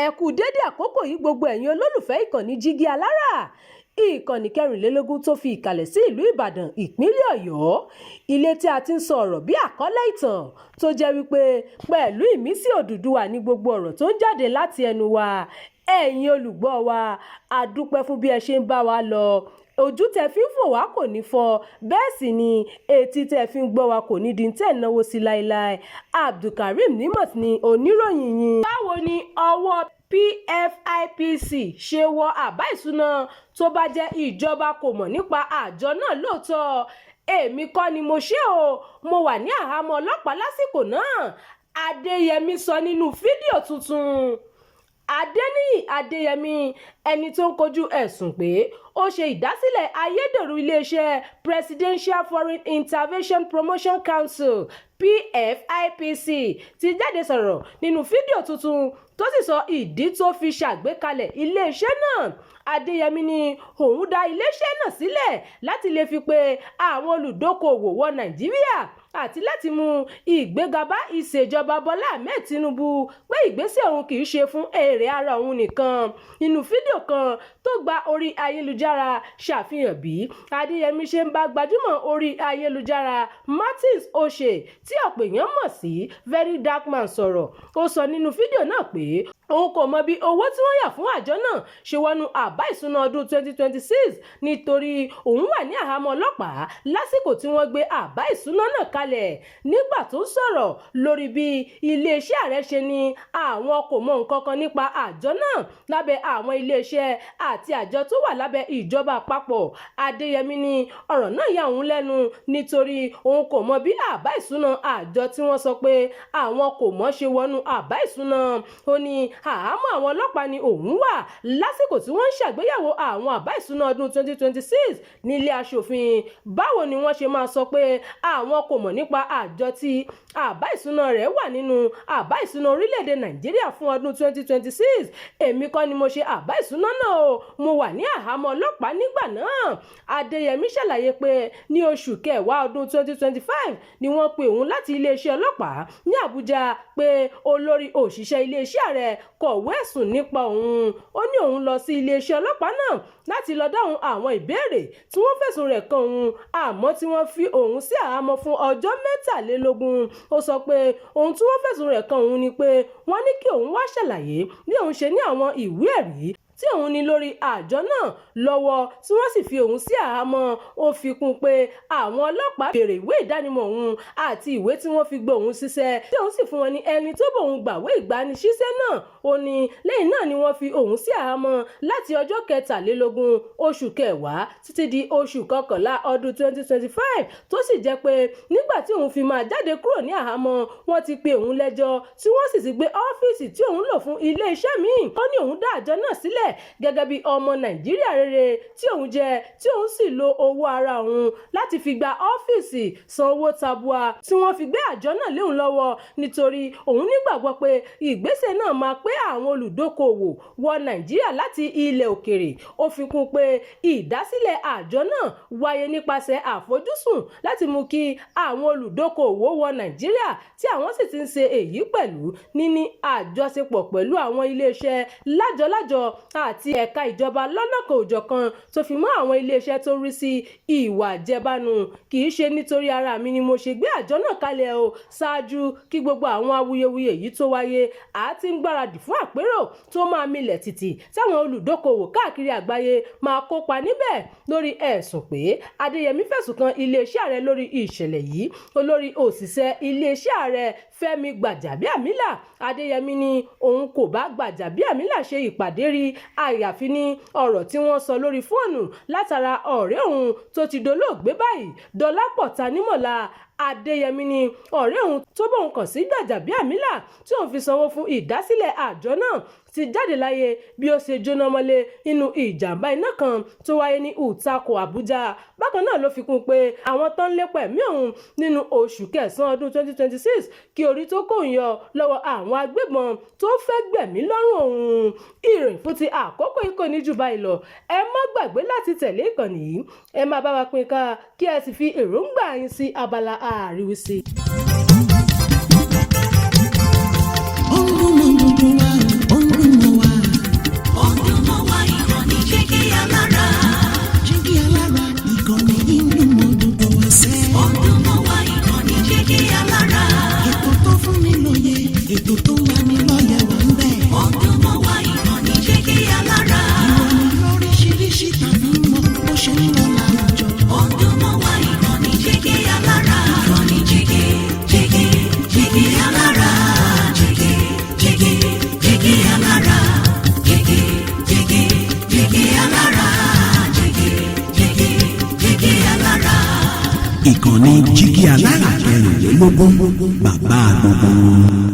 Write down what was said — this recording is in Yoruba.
ẹ kú dédé àkókò yìí gbogbo ẹ̀yin olólùfẹ́ ìkànnì Jígí Alára, ìkànnì 24 tó fi ìkàlẹ̀ sí ìlú Ìbàdàn ìpínlẹ̀ Ọ̀yọ́, ilé tí a ti ń sọ ọ̀rọ̀ bí àkọ́lé ìtàn tó jẹ́ wípé pẹ̀lú ìmísí Odùduwà ní gbogbo ọ̀rọ̀ tó ń jáde láti ẹnu wa. Ẹ̀yin olùgbọ́ wa, a dúpẹ́ fún bí ẹ ṣe ń bá wa lọ. Ojú tẹ́ fi ń fò wá kò ní fọ́, bẹ́ẹ̀ sì ni etí tẹ́ fi ń gbọ́ wa kò ní di tẹ́ náwó sí láéláé. Abdulkareem Nimot ni oníròyìn yín. Báwo ni ọwọ́ PFIPC ṣe wọ àbá ìṣúná tó bá jẹ́ ìjọba kò mọ̀ nípa àjọ náà lóòótọ́? Èmi kọ́ ni mo ṣe o, mo wà ní àhámọ́ ọlọ́pàá lásìkò náà, Adéyẹmí sọ nínú fídíò tuntun. Adéníyì Adéyẹmí, ẹni tó ń kojú ẹ̀sùn pé ó ṣe ìdásílẹ̀ ayédèrú iléeṣẹ́ Presidential Foreign Intervention Promotion Council PFIPC, ti jáde sọ̀rọ̀ nínú fídíò tuntun tó sì sọ ìdí tó fi ṣàgbékalẹ̀ iléeṣẹ́ náà. Adéyẹmí ní òun dá iléeṣẹ́ náà sílẹ̀ láti lè fi pe àwọn olùdókòwò wọ Nàìjíríà àti láti mú ìgbéga bá ìṣèjọba Bọ́lá Ahmed Tinubu, pé ìgbésẹ̀ òun kì í ṣe fún èrè ara òun nìkan. Nínú fídíò kan tó gba orí ayélujára ṣàfihàn bí Adéyẹmí ṣe ń bá gbajúmọ̀ orí ayélujára Martins Oshé, tí ọ̀pọ̀ èèyàn mọ̀ sí Very Dark Man, sọ̀rọ̀. Ó sọ nínú fídíò náà pé òun kò mọ bí owó tí wọ́n yà fún àjọ náà ṣe wọnú àbá ìṣúná ọdún 2026 nítorí òun wà ní àhámọ́ ọlọ́pàá lásìkò tí wọ́n gbé àbá ìṣúná náà kalẹ̀. Nígbà tó ń sọ̀rọ̀ lórí bí iléeṣẹ́ ààrẹ ṣe ní àwọn kò mọ nǹkan kan nípa àjọ náà lábẹ́ àwọn iléeṣẹ́ àti àjọ tó wà lábẹ́ ìjọba àpapọ̀, Adéyẹmí ní ọ̀rọ̀ náà yà òun lẹ́nu nítorí òun kò mọ bí àbá ìṣúná àjọ tí wọ́n sọ pé àwọn kò mọ̀ ṣe wọnú àbá ìṣúná. Ó ní àhámọ́ àwọn ọlọ́pàá ni òun wà lásìkò tí wọ́n ń ṣàgbéyẹ̀wò àwọn àbá ìṣúná ọdún 2026 nílé aṣòfin. Báwo ni wọ́n ṣe máa sọ pé àwọn kò mọ̀ nípa àjọ tí àbá ìṣúná rẹ̀ wà nínú àbá ìṣúná orílẹ̀-èdè Nàìjíríà fún ọdún 2026? Èmi kọ́ ni mo ṣe àbá ìṣúná náà o, mo wà ní àhámọ́ ọlọ́pàá nígbà náà. Adéyẹmí ṣàlàyé pé ní oṣù kẹwàá ọdún 2025 ni wọ́n pe òun láti iléeṣẹ́ ọlọ́pàá ní Àbújá pé olórí òṣìṣẹ́ iléeṣẹ́ ààrẹ kọ̀wé ẹ̀sùn nípa òun. Ó ní òun lọ sí iléeṣẹ́ ọlọ́pàá náà láti lọ dáhùn àwọn ìbéèrè tí wọ́n fẹ̀sùn rẹ̀ kàn òun, àmọ́ tí wọ́n fi òun sí àhámọ́ fún ọjọ́ 23. Ó sọ pé ohun tí wọ́n fẹ̀sùn rẹ̀ kàn òun ni pé wọ́n ní kí òun wá ṣàlàyé bí òun ṣe ní àwọn ìwé ẹ̀rí tí òun ní lórí àjọ náà lọ́wọ́ tí wọ́n sì fi òun sí àhámọ́. Ó fi kún pé àwọn ọlọ́pàá béèrè ìwé ìdánimọ̀ òun àti ìwé tí wọ́n fi gbé òun ṣiṣẹ́, tí òun sì fún wọn ní ẹni tó bá òun gbàwé ìgbanisíṣẹ́ náà. Ó ní lẹ́yìn náà ni wọ́n fi òun sí àhámọ́ láti ọjọ́ 23 oṣù kẹwàá títí di oṣù kọkànlá ọdún 2025, tó sì jẹ́ pé nígbà tí òun fi máa jáde kúrò ní àhámọ́ wọ́n ti pe òun lẹ́jọ́ tí wọ́n sì ti gbé ọ́fíìsì tí òun lò fún ilé-iṣẹ́ míì. Ó ní òun dá àjọ náà sílẹ̀ gẹ́gẹ́ bí ọmọ Nàìjíríà rere tí òun jẹ́, tí òun sì lo owó ara òun láti fi gba ọ́fíìsì, san owó tabua tí wọ́n fi gbé àjọ náà léun lọ́wọ́, nítorí òun nígbàgbọ́ pé ìgbésẹ̀ náà máa pé àwọn olùdókòwò wọ Nàìjíríà láti ilẹ̀ òkèrè. Ó fi kún pé ìdásílẹ̀ àjọ náà wáyé nípasẹ̀ àfojúsùn láti mú kí àwọn olùdókòwò wọ Nàìjíríà, tí àwọn sì ti ń ṣe èyí pẹ̀lú níní àjọṣepọ̀ pẹ̀lú àwọn iléeṣẹ́ lájọlájọ àti ẹ̀ka ìjọba lọ́lọ́kan òjọ̀kan, tó fi mọ́ àwọn iléeṣẹ́ tó rí sí ìwà àjẹbánu. Kì í ṣe nítorí ara mi ni mo ṣe gbé àjọ náà kalẹ̀ o. Ṣáájú kí gbogbo àwọn awuyewuye yìí tó wáyé, a ti ń gbáradì fún àpérò tó máa milẹ̀ tìtì táwọn olùdókòwò káàkiri àgbáyé máa kópa níbẹ̀ lórí ẹ̀sùn pé Adéyẹmí fẹ̀sùn kan iléeṣẹ́ ààrẹ lórí ìṣẹ̀lẹ̀ yìí. Olórí òṣìṣẹ́ iléeṣẹ́ ààrẹ Fẹ́mi Gbàjàbíàmílà, Adéyẹmí ní òun kò bá Gbàjàbíàmílà ṣe ìpàdé rí, àyàfi ní ọ̀rọ̀ tí wọ́n sọ lórí fóònù látara ọ̀rẹ́ òun tó ti dolóògbé báyìí, Dọlápọ̀ Tanímọ̀lá. Adéyẹmí ní ọ̀rẹ́ òun tó bóun kàn sí Gbàjàbíàmílà tí òun fi sanwó fún ìdásílẹ̀ àjọ náà ti jáde láyé bí ó ṣe jóná mọ́lé nínú ìjàmbá iná kan tó wáyé ní Utako, Àbújá. Bákan náà ló fi kún pé àwọn tó ń lépa ẹ̀mí òun nínú oṣù kẹsàn-án ọdún 2026 kí orí tó kò ń yọ lọ́wọ́ àwọn agbébọn tó fẹ́ gbẹ̀mí lọ́rùn òun. Ìròyìn fún ti àkókò yìí kò ní jù báyìí lọ. Ẹ má gbàgbé láti tẹ̀lé ìkànnì yìí, ẹ máa bá wa pín ká, kí ẹ sì fi èròǹgbà yín sí abala àríwísí. Ọ̀run mọ̀ gbogbo wa, ọ̀run mọ̀ alára. Jígí alára ìkànnì inú òdòdó ẹsẹ̀. Ó dùn mọ́ wa ìkànnì jígí alára. Ètò tó fún ni lóye, ètò tó ń lani lọ́yẹ̀ wà ń bẹ̀. Ó dùn mọ́ wa ìkànnì jígí alára. Ìròyìn lóríṣiríṣi tàbí mọ̀ bó ṣe ń lọ láwùjọ. Ó dùn mọ́ wa ìkànnì jígí alára. Ìkànnì jígí jígí jígí alára. Jígí jígí jígí alára. Jígí jígí jígí alára. Jígí jígí jígí alára. Ìkànnì jígí alára 24 bàbá gbogbo.